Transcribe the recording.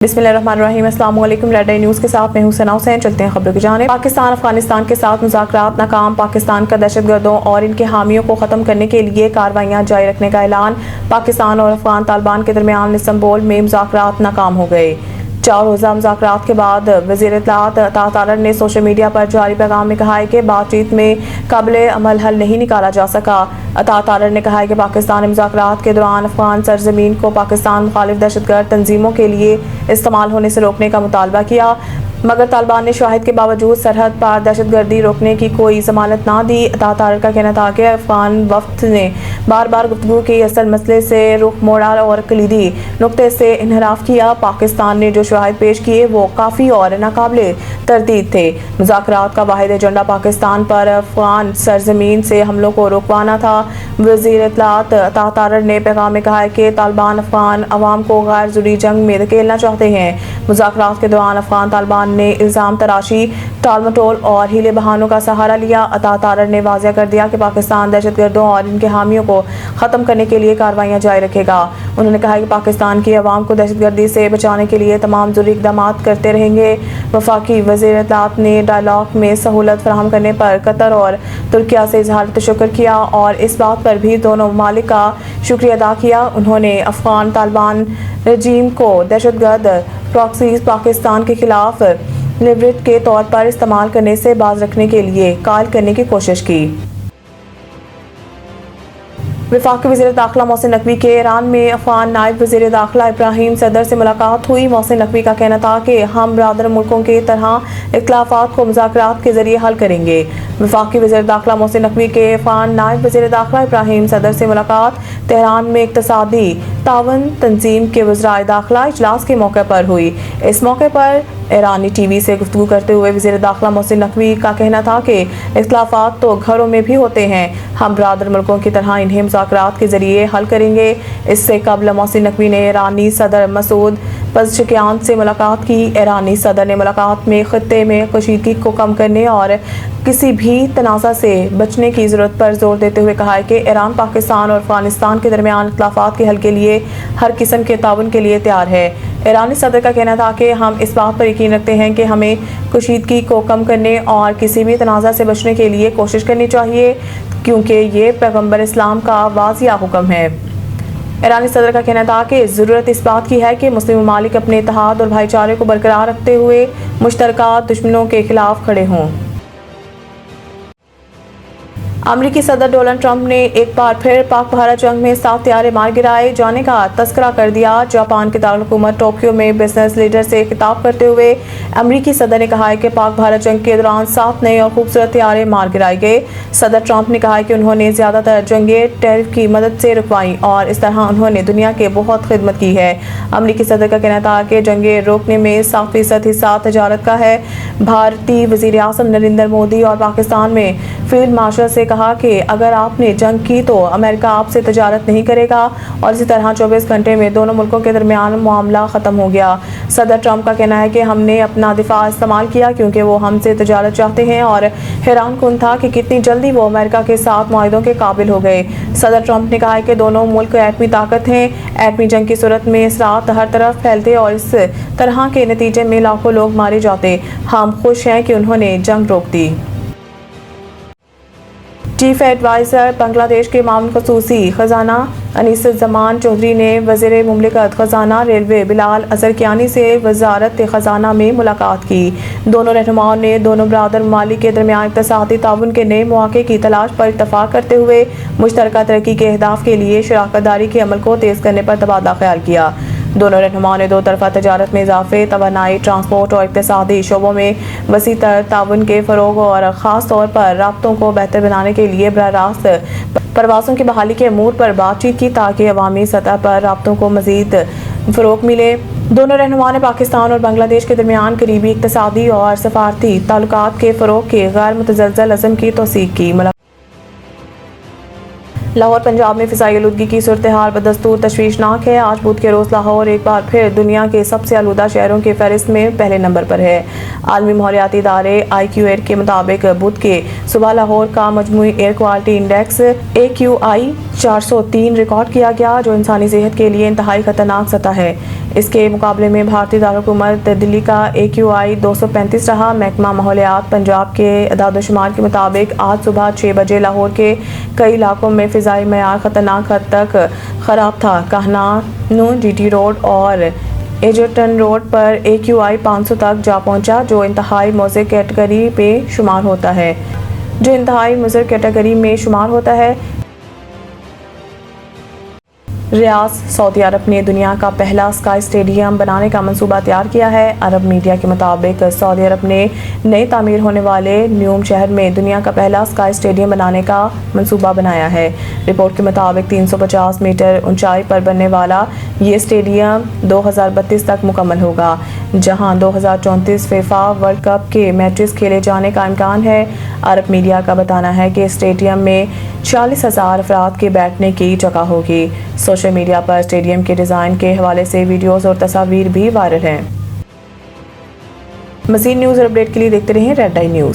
बिस्मिल्लाहिर्रहमानिर्रहीम। अस्सलाम वालेकुम। रेड आई न्यूज़ के साथ मैं हूं सना हुसैन। चलते हैं खबरों की जानिब। पाकिस्तान अफगानिस्तान के साथ मुज़ाकरात नाकाम। पाकिस्तान का दहशतगर्दों और इनके हामियों को ख़त्म करने के लिए कार्रवाइयाँ जारी रखने का ऐलान। पाकिस्तान और अफगान तालिबान के दरमियान इस्तांबुल में मुज़ाकरात नाकाम हो गए। 4 रोज़ा मुज़ाकरात के बाद वज़ीर इत्तलात अता तारर ने सोशल मीडिया पर जारी पैगाम में कहा है कि बातचीत में काबिले अमल हल नहीं निकाला जा सका। अता तारर ने कहा है कि पाकिस्तान ने मुज़ाकरात के दौरान अफगान सरजमीन को पाकिस्तान मुखालिफ दहशतगर्द तंजीमों के लिए इस्तेमाल होने से रोकने का मुतालबा किया, मगर तालिबान ने शवाहिद के बावजूद सरहद पार दहशतगर्दी रोकने की कोई ज़मानत ना दी। अता तारर का कहना था कि अफगान वफ़द ने बार बार गुफ्तगू के असल मसले से रुख मोड़ा और कलीदी नुक्ते से इन्हराफ किया। पाकिस्तान ने जो शवाहिद पेश किए वो काफ़ी और नाकाबिले तरदीद थे। मुज़ाकरात का वाहिद एजेंडा पाकिस्तान पर अफगान सरजमीन से हमलों को रुकवाना था। वज़ीर इत्तलात अता तारर ने पैगाम में कहा है कि तालिबान अफगान अवाम को गैर ज़रूरी जंग में धकेलना चाहते हैं। मुज़ाकरात के दौरान अफगान तालिबान ने इल्ज़ाम तराशी, टाल मटोल और हीले बहानों का सहारा लिया। अता तारर ने वाज़ेह कर दिया कि पाकिस्तान दहशतगर्दों और इनके हामियों को ख़त्म करने के लिए कार्रवाइयाँ जारी रखेगा। उन्होंने कहा कि पाकिस्तान की अवाम को दहशतगर्दी से बचाने के लिए तमाम ज़रूरी इक़दाम करते रहेंगे। वफाकी वज़ीर इत्तलात ने डायलॉग में सहूलत फराहम करने पर कतर और तुर्किया से इज़हार शुक्र किया और इस बात पर भी दोनों ममालिक का शुक्रिया अदा किया। उन्होंने अफगान तालिबान रजीम को दहशतगर्द प्रॉक्सीज पाकिस्तान के खिलाफ लिवरेज के तौर पर इस्तेमाल करने से बाज रखने के लिए कायल करने की कोशिश की। वफाकी वज़ीर दाखिला मोहसिन नकवी के ईरान में अफगान नायब वज़ीर दाखिला इब्राहीम सदर से मुलाकात हुई। मोहसिन नकवी का कहना था कि हम बरादर मुल्कों की तरह इख्तिलाफात को मुज़ाकरात के जरिए हल करेंगे। वफाकी वज़ीर दाखिला मोहसिन नकवी के अफगान नायब वज़ीर दाखिला इब्राहीम सदर से मुलाकात तेहरान में इक़्तिसादी तावन तंजीम के वज़राए दाखिला इजलास के मौके पर हुई। इस मौके पर ईरानी टीवी से गुफ्तगू करते हुए वज़ीर दाखिला मोहसिन नकवी का कहना था कि इख्तिलाफात तो घरों में भी होते हैं, हम बरादर मुल्कों की तरह इन्हें मुज़ाकरात के ज़रिए हल करेंगे। इससे कबल मोहसिन नकवी ने ईरानी सदर मसूद पज़ेशकियान से मुलाकात की। ईरानी सदर ने मुलाकात में खित्ते में कशीदगी को कम करने और किसी भी तनाज़ा से बचने की ज़रूरत पर जोर देते हुए कहा है कि ईरान पाकिस्तान और अफगानिस्तान के दरमियान इख्तिलाफात के हल के लिए हर किस्म के ताउन के लिए तैयार है। ईरानी सदर का कहना था कि हम इस बात पर यकीन रखते हैं कि हमें कशीदगी को कम करने और किसी भी तनाज़ा से बचने के लिए कोशिश करनी चाहिए, क्योंकि ये पैगम्बर इस्लाम का वाज़िया हुक्म है। ईरानी सदर का कहना था कि ज़रूरत इस बात की है कि मुस्लिम ममालिक अपने इत्तेहाद और भाईचारे को बरकरार रखते हुए मुश्तरका दुश्मनों के खिलाफ खड़े हों। अमरीकी सदर डोनाल्ड ट्रंप ने एक बार फिर पाक भारत जंग में 7 तैयारे मार गिराए जाने का तस्करा कर दिया। जापान के दारुल-हुकूमत टोक्यो में बिजनेस लीडर से खिताब करते हुए अमरीकी सदर ने कहा है कि पाक भारत जंग के दौरान 7 नए और खूबसूरत तैयारे मार गिराए गए। सदर ट्रंप ने कहा है कि उन्होंने ज़्यादातर जंगें टैरिफ की मदद से रुकवाई और इस तरह उन्होंने दुनिया के बहुत खिदमत की है। अमरीकी सदर का कहना था कि जंगें रोकने में 7% हिस्सा तजारत का है। भारतीय वज़ीर आज़म नरेंद्र मोदी और पाकिस्तान में फील्ड मार्शल से कहा कि अगर आपने जंग की तो अमेरिका आपसे तजारत नहीं करेगा और इसी तरह 24 घंटे में दोनों मुल्कों के दरमियान मामला ख़त्म हो गया। सदर ट्रंप का कहना है कि हमने अपना दिफा इस्तेमाल किया क्योंकि वो हमसे तजारत चाहते हैं और हैरान कुन था कि कितनी जल्दी वो अमेरिका के साथ मुआहदों के काबिल हो गए। सदर ट्रंप ने कहा है कि दोनों मुल्क एटमी ताकत हैं। एटमी जंग की सूरत में असरात हर तरफ फैलते और इस तरह के नतीजे में लाखों लोग मारे जाते। हम खुश हैं कि उन्होंने जंग रोक दी। चीफ एडवाइज़र बांग्लादेश के मामून खसूसी खजाना अनीसुज़्ज़मान चौधरी ने वज़ीर मुमलिकत खजाना रेलवे बिलाल अज़रकियानी से वज़ारत खजाना में मुलाकात की। दोनों रहनुमाओं ने दोनों बरादर ममालिक के दरमियान इक़्तिसादी ताउन के नए मौक़े की तलाश पर इत्तफ़ाक़ करते हुए मुश्तरका तरक्की के अहदाफ़ के लिए शराकत दारी के अमल को तेज़ करने पर तबादला ख्याल किया। दोनों रहनुमाओं ने दो तरफ़ा तजारत में इजाफ़े, तवानाई, ट्रांसपोर्ट और इक़्तिसादी शोबों में वसी तर ताउन के फ़रोग़ और ख़ास तौर पर राब्तों को बेहतर बनाने के लिए बराह रास्त परवाज़ों की बहाली के अमूर पर बातचीत की ताकि अवामी सतह पर राब्तों को मज़ीद फ़रोग़ मिले। दोनों रहनुमाओं ने पाकिस्तान और बांग्लादेश के दरमियान करीबी इक़्तिसादी और सफ़ारती ताल्लुकात के फ़रोग़ के गैर मुतज़लज़ल अज़्म की तौसीक़ की। लाहौर पंजाब में फ़िज़ाई आलूदगी की सूरत हाल बदस्तूर तशवीशनाक है। आज बुध के रोज़ लाहौर एक बार फिर दुनिया के सबसे आलूदा शहरों के फहरिस्त में पहले नंबर पर है। आलमी माहौलियाती इदारे IQAir के मुताबिक बुध के सुबह लाहौर का मजमूई air quality index AQI 403 record किया गया, जो इंसानी सेहत के लिए इंतहाई खतरनाक सतह है। اس کے مقابلے میں بھارتی دارالحکومت دلی کا AQI 235 رہا۔ محکمہ ماحولیات پنجاب کے اعداد و شمار کے مطابق آج صبح 6 بجے لاہور کے کئی علاقوں میں فضائی معیار خطرناک حد تک خراب تھا۔ کہنانو GT روڈ اور ایجرٹن روڈ پر AQI 500 تک جا پہنچا، جو انتہائی مضر کیٹیگری میں شمار ہوتا ہے۔ ریاض سعودی عرب نے دنیا کا پہلا اسکائی اسٹیڈیم بنانے کا منصوبہ تیار کیا ہے۔ عرب میڈیا کے مطابق سعودی عرب نے نئے تعمیر ہونے والے نیوم شہر میں دنیا کا پہلا اسکائی اسٹیڈیم بنانے کا منصوبہ بنایا ہے۔ رپورٹ کے مطابق 350 میٹر اونچائی پر بننے والا یہ اسٹیڈیم 2032 تک مکمل ہوگا، جہاں 2034 فیفا ورلڈ کپ کے میچز کھیلے جانے کا امکان ہے۔ عرب میڈیا کا بتانا ہے کہ اسٹیڈیم میں 40,000 افراد کے بیٹھنے کی جگہ ہوگی۔ سوشل میڈیا پر اسٹیڈیم کے ڈیزائن کے حوالے سے ویڈیوز اور تصاویر بھی وائرل ہیں۔ مزید نیوز اور اپڈیٹ کے لیے دیکھتے رہیں ریڈ آئی نیوز۔